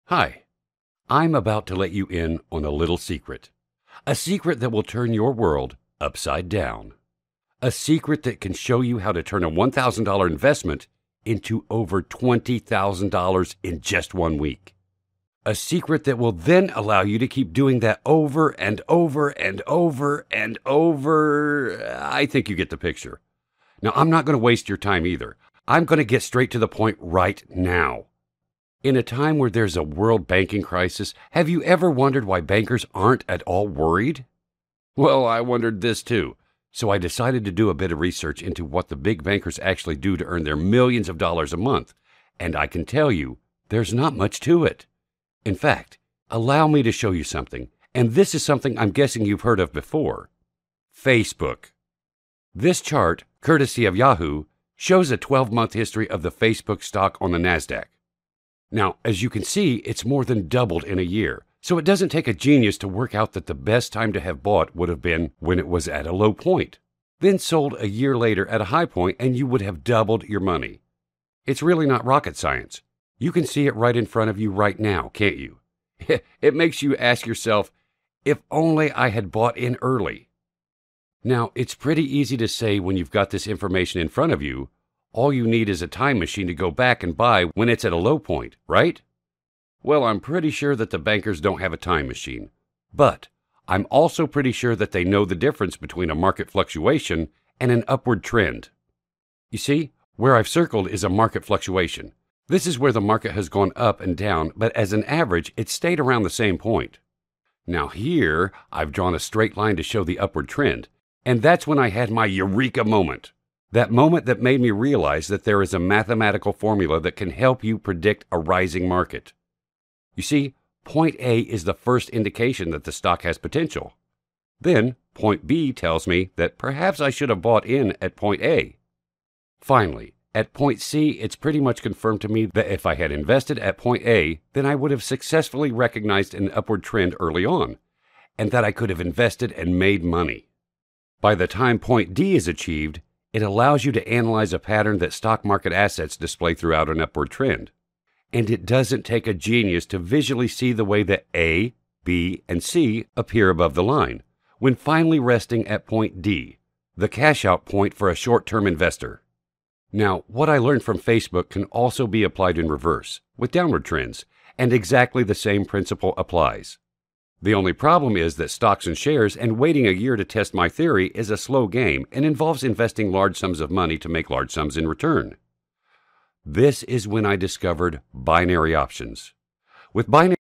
Hi, I'm about to let you in on a little secret. A secret that will turn your world upside down. A secret that can show you how to turn a $1,000 investment into over $20,000 in just 1 week. A secret that will then allow you to keep doing that over and over and over and over. I think you get the picture. Now, I'm not going to waste your time either. I'm going to get straight to the point right now. In a time where there's a world banking crisis, have you ever wondered why bankers aren't at all worried? Well, I wondered this too. So I decided to do a bit of research into what the big bankers actually do to earn their millions of dollars a month. And I can tell you, there's not much to it. In fact, allow me to show you something. And this is something I'm guessing you've heard of before. Facebook. This chart, courtesy of Yahoo, shows a 12-month history of the Facebook stock on the NASDAQ. Now, as you can see, it's more than doubled in a year, so it doesn't take a genius to work out that the best time to have bought would have been when it was at a low point, then sold a year later at a high point, and you would have doubled your money. It's really not rocket science. You can see it right in front of you right now, can't you? It makes you ask yourself, if only I had bought in early. Now, it's pretty easy to say when you've got this information in front of you, all you need is a time machine to go back and buy when it's at a low point, right? Well, I'm pretty sure that the bankers don't have a time machine. But I'm also pretty sure that they know the difference between a market fluctuation and an upward trend. You see, where I've circled is a market fluctuation. This is where the market has gone up and down, but as an average, it's stayed around the same point. Now here, I've drawn a straight line to show the upward trend, and that's when I had my eureka moment. That moment that made me realize that there is a mathematical formula that can help you predict a rising market. You see, point A is the first indication that the stock has potential. Then, point B tells me that perhaps I should have bought in at point A. Finally, at point C, it's pretty much confirmed to me that if I had invested at point A, then I would have successfully recognized an upward trend early on, and that I could have invested and made money. By the time point D is achieved, it allows you to analyze a pattern that stock market assets display throughout an upward trend. And it doesn't take a genius to visually see the way that A, B, and C appear above the line, when finally resting at point D, the cash-out point for a short-term investor. Now, what I learned from Facebook can also be applied in reverse, with downward trends, and exactly the same principle applies. The only problem is that stocks and shares and waiting a year to test my theory is a slow game and involves investing large sums of money to make large sums in return. This is when I discovered binary options. With binary